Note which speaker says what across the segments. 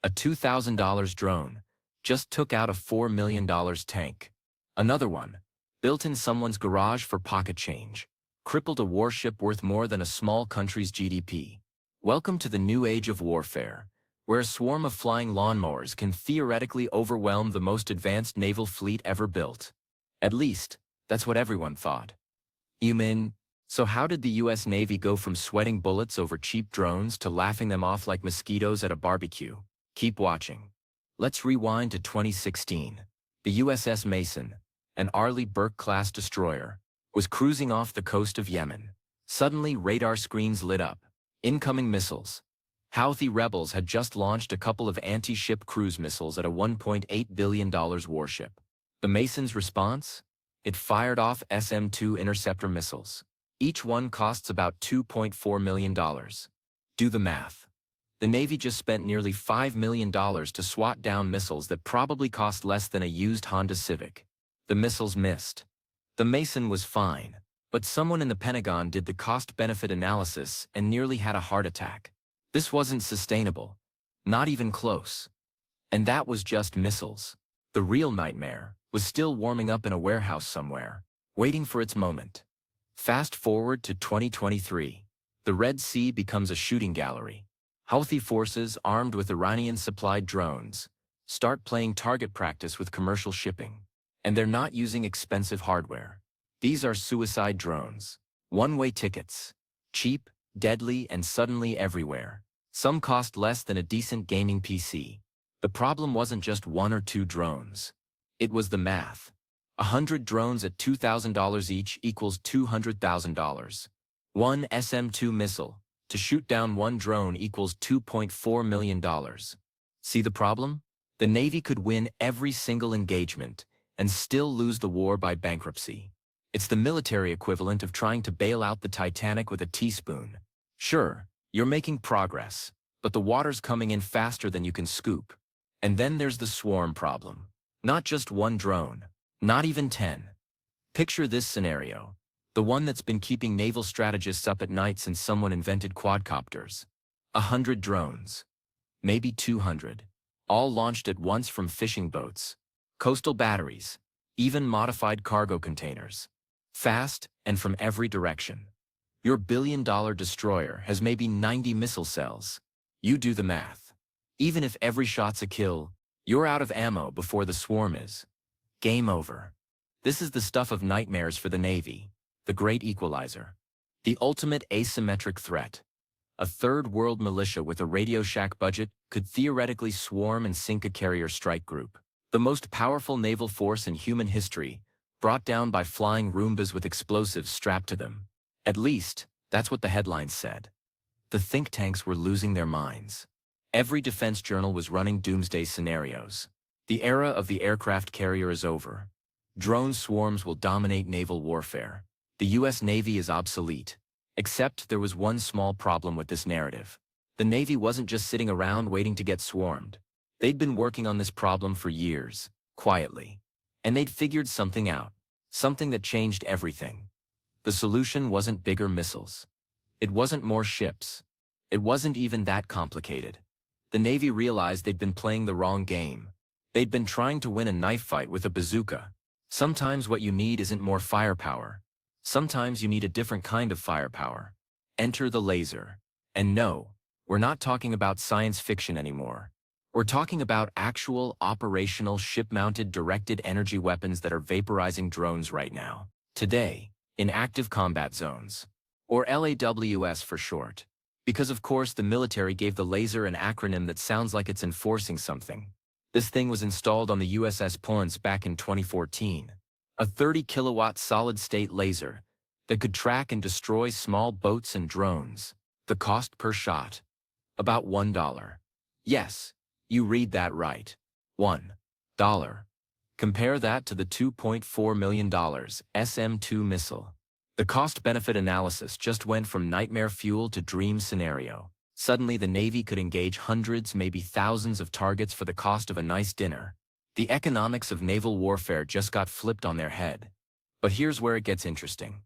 Speaker 1: A $2,000 drone just took out a $4 million tank. Another one, built in someone's garage for pocket change, crippled a warship worth more than a small country's GDP. Welcome to the new age of warfare, where a swarm of flying lawnmowers can theoretically overwhelm the most advanced naval fleet ever built. At least, that's what everyone thought. You mean, so how did the US Navy go from sweating bullets over cheap drones to laughing them off like mosquitoes at a barbecue? Keep watching. Let's rewind to 2016. The USS Mason, an Arleigh Burke-class destroyer, was cruising off the coast of Yemen. Suddenly, radar screens lit up. Incoming missiles. Houthi rebels had just launched a couple of anti-ship cruise missiles at a $1.8 billion warship. The Mason's response? It fired off SM-2 interceptor missiles. Each one costs about $2.4 million. Do the math. The Navy just spent nearly $5 million to swat down missiles that probably cost less than a used Honda Civic. The missiles missed. The Mason was fine, but someone in the Pentagon did the cost-benefit analysis and nearly had a heart attack. This wasn't sustainable. Not even close. And that was just missiles. The real nightmare was still warming up in a warehouse somewhere, waiting for its moment. Fast forward to 2023. The Red Sea becomes a shooting gallery. Houthi forces, armed with Iranian-supplied drones, start playing target practice with commercial shipping. And they're not using expensive hardware. These are suicide drones. One-way tickets. Cheap, deadly, and suddenly everywhere. Some cost less than a decent gaming PC. The problem wasn't just one or two drones. It was the math. 100 drones at $2,000 each equals $200,000. One SM-2 missile to shoot down one drone equals $2.4 million. See the problem? The Navy could win every single engagement and still lose the war by bankruptcy. It's the military equivalent of trying to bail out the Titanic with a teaspoon. Sure, you're making progress, but the water's coming in faster than you can scoop. And then there's the swarm problem. Not just one drone. Not even 10. Picture this scenario, the one that's been keeping naval strategists up at night since someone invented quadcopters. 100 drones. Maybe 200. All launched at once from fishing boats, coastal batteries, even modified cargo containers. Fast and from every direction. Your billion-dollar destroyer has maybe 90 missile cells. You do the math. Even if every shot's a kill, you're out of ammo before the swarm is. Game over. This is the stuff of nightmares for the Navy, the great equalizer. The ultimate asymmetric threat. A third-world militia with a Radio Shack budget could theoretically swarm and sink a carrier strike group. The most powerful naval force in human history, brought down by flying Roombas with explosives strapped to them. At least, that's what the headlines said. The think tanks were losing their minds. Every defense journal was running doomsday scenarios. The era of the aircraft carrier is over. Drone swarms will dominate naval warfare. The US Navy is obsolete. Except there was one small problem with this narrative. The Navy wasn't just sitting around waiting to get swarmed. They'd been working on this problem for years, quietly. And they'd figured something out. Something that changed everything. The solution wasn't bigger missiles. It wasn't more ships. It wasn't even that complicated. The Navy realized they'd been playing the wrong game. They'd been trying to win a knife fight with a bazooka. Sometimes what you need isn't more firepower. Sometimes you need a different kind of firepower. Enter the laser. And no, we're not talking about science fiction anymore. We're talking about actual, operational, ship-mounted directed energy weapons that are vaporizing drones right now. Today, in active combat zones. Or LAWS for short. Because of course the military gave the laser an acronym that sounds like it's enforcing something. This thing was installed on the USS Ponce back in 2014. A 30-kilowatt solid-state laser that could track and destroy small boats and drones. The cost per shot? About $1. Yes, you read that right. $1. Compare that to the $2.4 million SM-2 missile. The cost-benefit analysis just went from nightmare fuel to dream scenario. Suddenly the Navy could engage hundreds, maybe thousands of targets for the cost of a nice dinner. The economics of naval warfare just got flipped on their head. But here's where it gets interesting.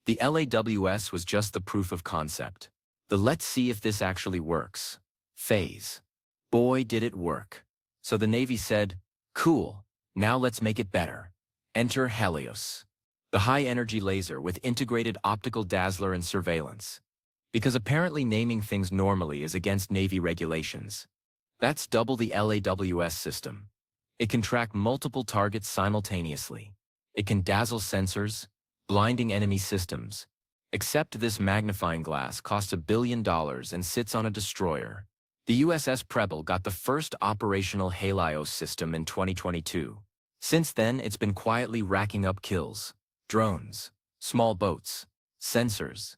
Speaker 1: The LAWS was just the proof of concept. The let's see if this actually works phase. Boy, did it work. So the Navy said, cool, now let's make it better. Enter Helios, the high-energy laser with integrated optical dazzler and surveillance. Because apparently naming things normally is against Navy regulations. That's double the LAWS system. It can track multiple targets simultaneously. It can dazzle sensors, blinding enemy systems. Except this magnifying glass costs $1 billion and sits on a destroyer. The USS Preble got the first operational Helios system in 2022. Since then, it's been quietly racking up kills. Drones, small boats, sensors.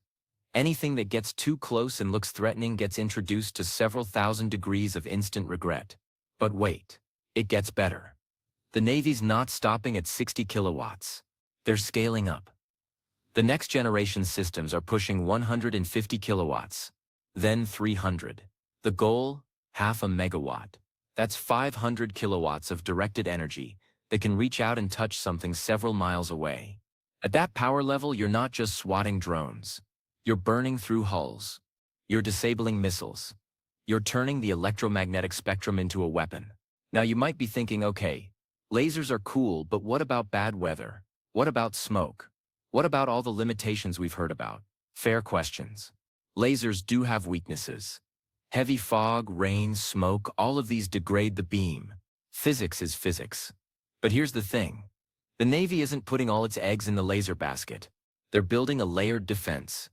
Speaker 1: Anything that gets too close and looks threatening gets introduced to several thousand degrees of instant regret. But wait, it gets better. The Navy's not stopping at 60 kilowatts. They're scaling up. The next generation systems are pushing 150 kilowatts, then 300. The goal? Half a megawatt. That's 500 kilowatts of directed energy that can reach out and touch something several miles away. At that power level, you're not just swatting drones. You're burning through hulls. You're disabling missiles. You're turning the electromagnetic spectrum into a weapon. Now you might be thinking, okay, lasers are cool, but what about bad weather? What about smoke? What about all the limitations we've heard about? Fair questions. Lasers do have weaknesses. Heavy fog, rain, smoke, all of these degrade the beam. Physics is physics. But here's the thing. The Navy isn't putting all its eggs in the laser basket. They're building a layered defense.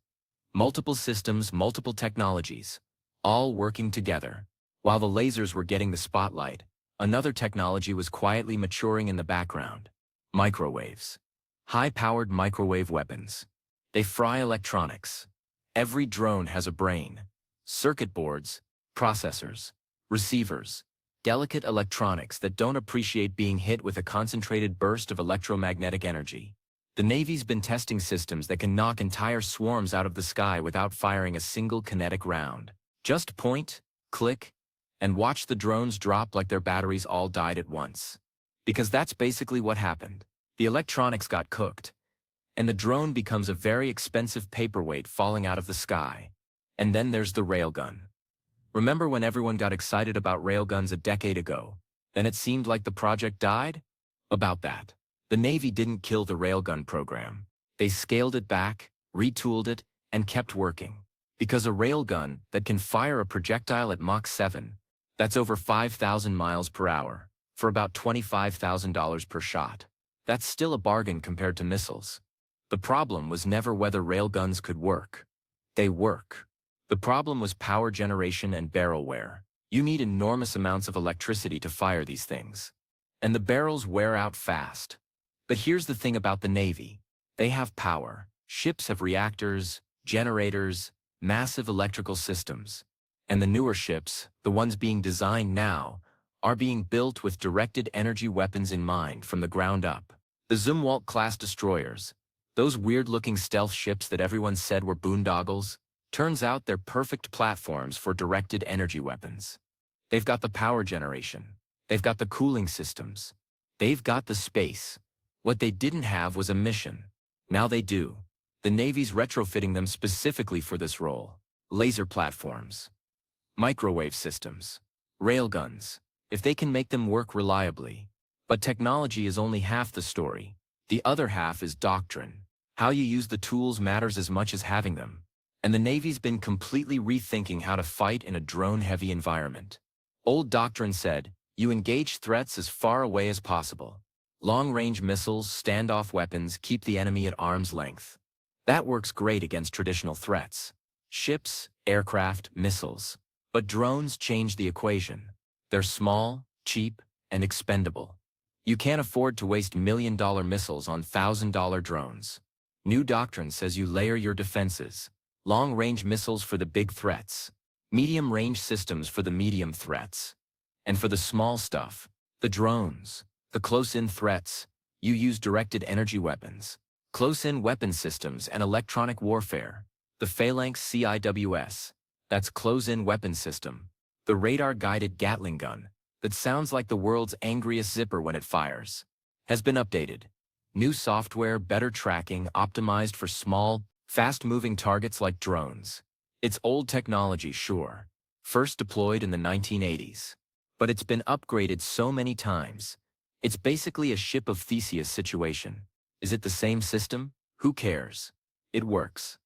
Speaker 1: Multiple systems, multiple technologies, all working together. While the lasers were getting the spotlight, another technology was quietly maturing in the background. Microwaves. High-powered microwave weapons. They fry electronics. Every drone has a brain. Circuit boards, processors, receivers, delicate electronics that don't appreciate being hit with a concentrated burst of electromagnetic energy. The Navy's been testing systems that can knock entire swarms out of the sky without firing a single kinetic round. Just point, click, and watch the drones drop like their batteries all died at once. Because that's basically what happened. The electronics got cooked, and the drone becomes a very expensive paperweight falling out of the sky. And then there's the railgun. Remember when everyone got excited about railguns a decade ago? Then it seemed like the project died? About that. The Navy didn't kill the railgun program. They scaled it back, retooled it, and kept working. Because a railgun that can fire a projectile at Mach 7, that's over 5,000 miles per hour, for about $25,000 per shot. That's still a bargain compared to missiles. The problem was never whether railguns could work. They work. The problem was power generation and barrel wear. You need enormous amounts of electricity to fire these things. And the barrels wear out fast. But here's the thing about the Navy. They have power. Ships have reactors, generators, massive electrical systems. And the newer ships, the ones being designed now, are being built with directed energy weapons in mind from the ground up. The Zumwalt-class destroyers, those weird-looking stealth ships that everyone said were boondoggles, turns out they're perfect platforms for directed energy weapons. They've got the power generation. They've got the cooling systems. They've got the space. What they didn't have was a mission. Now they do. The Navy's retrofitting them specifically for this role. Laser platforms. Microwave systems. Railguns. If they can make them work reliably. But technology is only half the story. The other half is doctrine. How you use the tools matters as much as having them. And the Navy's been completely rethinking how to fight in a drone-heavy environment. Old doctrine said, you engage threats as far away as possible. Long-range missiles, standoff weapons keep the enemy at arm's length. That works great against traditional threats. Ships, aircraft, missiles. But drones change the equation. They're small, cheap, and expendable. You can't afford to waste million-dollar missiles on $1,000 drones. New doctrine says you layer your defenses. Long-range missiles for the big threats. Medium-range systems for the medium threats. And for the small stuff, the drones, the close-in threats, you use directed energy weapons, close-in weapon systems and electronic warfare. The Phalanx CIWS, that's close-in weapon system. The radar-guided Gatling gun, that sounds like the world's angriest zipper when it fires, has been updated. New software, better tracking, optimized for small, fast-moving targets like drones. It's old technology, sure. first deployed in the 1980s. But it's been upgraded so many times. It's basically a ship of Theseus situation. Is it the same system? Who cares? It works.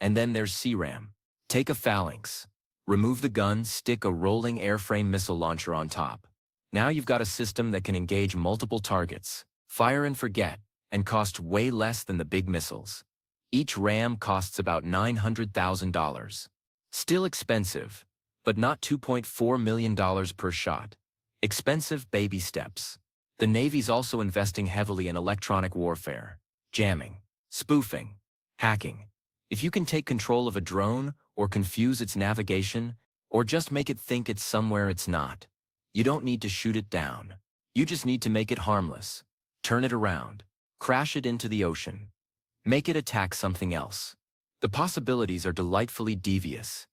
Speaker 1: And then there's CRAM. Take a phalanx. Remove the gun, stick a rolling airframe missile launcher on top. Now you've got a system that can engage multiple targets, fire and forget, and cost way less than the big missiles. Each RAM costs about $900,000. Still expensive, but not $2.4 million per shot. Expensive baby steps. The Navy's also investing heavily in electronic warfare, jamming, spoofing, hacking. If you can take control of a drone, or confuse its navigation, or just make it think it's somewhere it's not, you don't need to shoot it down. You just need to make it harmless. Turn it around. Crash it into the ocean. Make it attack something else. The possibilities are delightfully devious.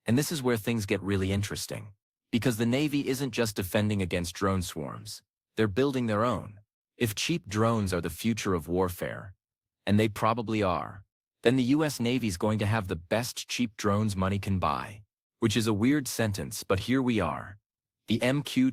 Speaker 1: And this is where things get really interesting. Because the Navy isn't just defending against drone swarms. They're building their own. If cheap drones are the future of warfare, and they probably are, then the US Navy's going to have the best cheap drones money can buy. Which is a weird sentence, but here we are. The MQ-25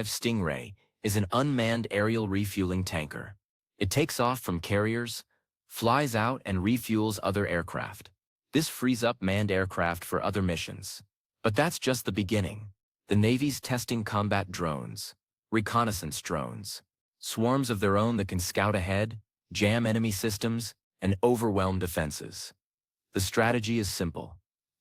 Speaker 1: Stingray is an unmanned aerial refueling tanker. It takes off from carriers, flies out and refuels other aircraft. This frees up manned aircraft for other missions. But that's just the beginning. The Navy's testing combat drones, reconnaissance drones, swarms of their own that can scout ahead, jam enemy systems, and overwhelm defenses. The strategy is simple.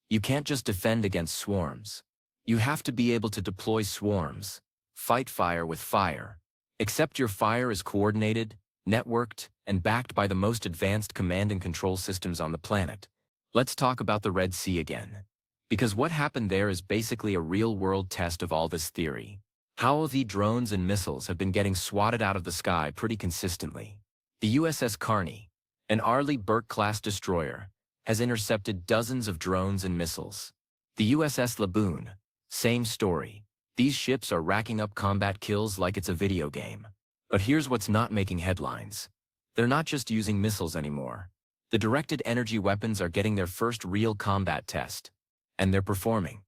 Speaker 1: You can't just defend against swarms. You have to be able to deploy swarms, fight fire with fire, except your fire is coordinated, networked, and backed by the most advanced command and control systems on the planet. Let's talk about the Red Sea again. Because what happened there is basically a real-world test of all this theory. How the drones and missiles have been getting swatted out of the sky pretty consistently. The USS Carney, an Arleigh Burke-class destroyer, has intercepted dozens of drones and missiles. The USS Laboon, same story. These ships are racking up combat kills like it's a video game. But here's what's not making headlines. They're not just using missiles anymore. The directed energy weapons are getting their first real combat test. And they're performing.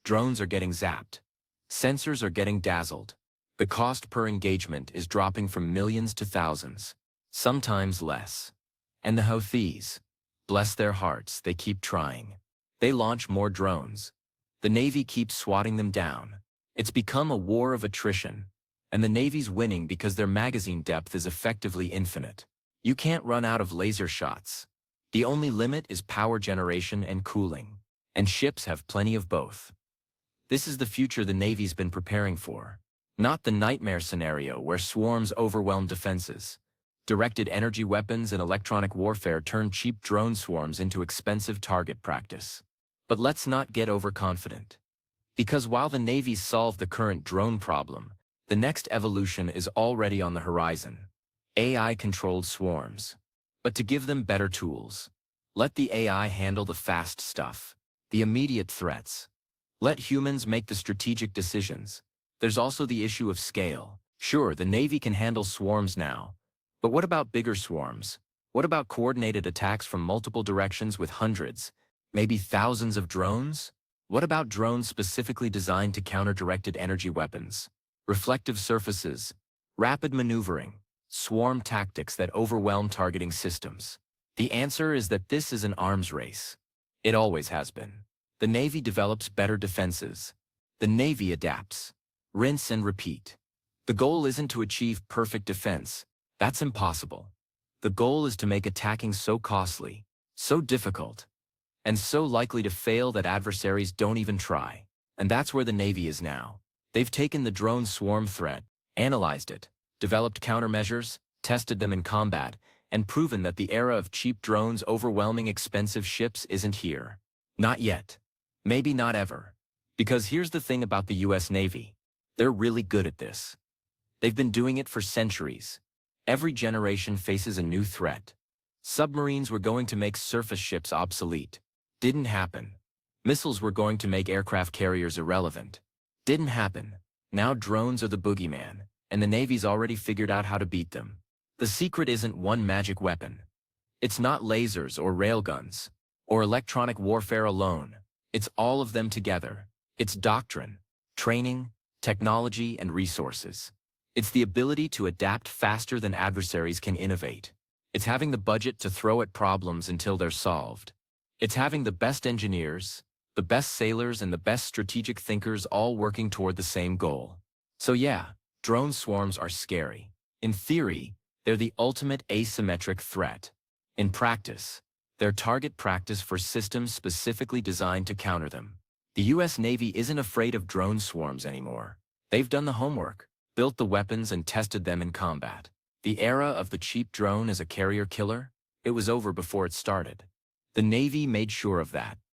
Speaker 1: Drones are getting zapped. Sensors are getting dazzled. The cost per engagement is dropping from millions to thousands. Sometimes less. And the Houthis, bless their hearts, they keep trying. They launch more drones. The Navy keeps swatting them down. It's become a war of attrition. And the Navy's winning because their magazine depth is effectively infinite. You can't run out of laser shots. The only limit is power generation and cooling. And ships have plenty of both. This is the future the Navy's been preparing for. Not the nightmare scenario where swarms overwhelm defenses. Directed energy weapons and electronic warfare turn cheap drone swarms into expensive target practice. But let's not get overconfident. Because while the Navy's solved the current drone problem, the next evolution is already on the horizon. AI-controlled swarms. But to give them better tools. Let the AI handle the fast stuff, the immediate threats. Let humans make the strategic decisions. There's also the issue of scale. Sure, the Navy can handle swarms now. But what about bigger swarms? What about coordinated attacks from multiple directions with hundreds, maybe thousands of drones? What about drones specifically designed to counter directed energy weapons, reflective surfaces, rapid maneuvering, swarm tactics that overwhelm targeting systems? The answer is that this is an arms race. It always has been. The Navy develops better defenses. The Navy adapts. Rinse and repeat. The goal isn't to achieve perfect defense. That's impossible. The goal is to make attacking so costly, so difficult, and so likely to fail that adversaries don't even try. And that's where the Navy is now. They've taken the drone swarm threat, analyzed it, developed countermeasures, tested them in combat, and proven that the era of cheap drones overwhelming expensive ships isn't here. Not yet. Maybe not ever. Because here's the thing about the US Navy. They're really good at this. They've been doing it for centuries. Every generation faces a new threat. Submarines were going to make surface ships obsolete. Didn't happen. Missiles were going to make aircraft carriers irrelevant. Didn't happen. Now drones are the boogeyman, and the Navy's already figured out how to beat them. The secret isn't one magic weapon. It's not lasers or railguns, or electronic warfare alone. It's all of them together. It's doctrine, training, technology, and resources. It's the ability to adapt faster than adversaries can innovate. It's having the budget to throw at problems until they're solved. It's having the best engineers, the best sailors, and the best strategic thinkers all working toward the same goal. So yeah, drone swarms are scary. In theory, they're the ultimate asymmetric threat. In practice, they're target practice for systems specifically designed to counter them. The US Navy isn't afraid of drone swarms anymore. They've done the homework, built the weapons, and tested them in combat. The era of the cheap drone as a carrier killer, it was over before it started. The Navy made sure of that.